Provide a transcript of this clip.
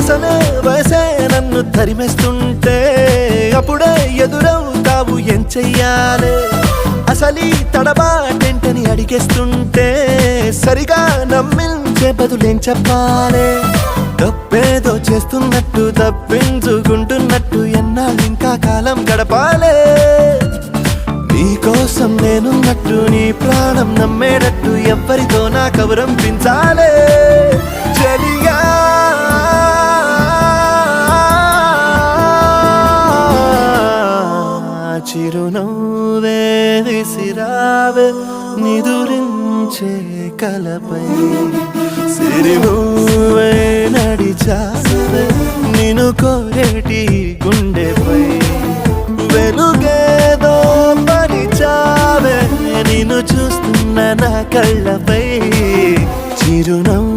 అసలే వయసే నన్ను తరిమేస్తుంటే అప్పుడే ఎదురవుతావు ఏం చెయ్యాలే అసలీ తడబాటెంటని అడిగేస్తుంటే సరిగా నమ్మించే బదులేం చెప్పాలే తప్పేదో చేస్తున్నట్టు తప్పించుకుంటున్నట్టు ఎన్నాళ్ళింకా కాలం గడపాలే నీకోసం నేనున్నట్టు నీ ప్రాణం నమ్మేటట్టు ఎవ్వరితో నా కవరం పించాలే చలియా చిరునవ్వే విసిరావే నిదురించే కలపై సిరిమూవే నడిచావే నిన్ను కోరేటి గుండెపై వెలుగేదో పరిచావే నిన్ను చూస్తున్న నా కళ్ళపై చిరునవ్వు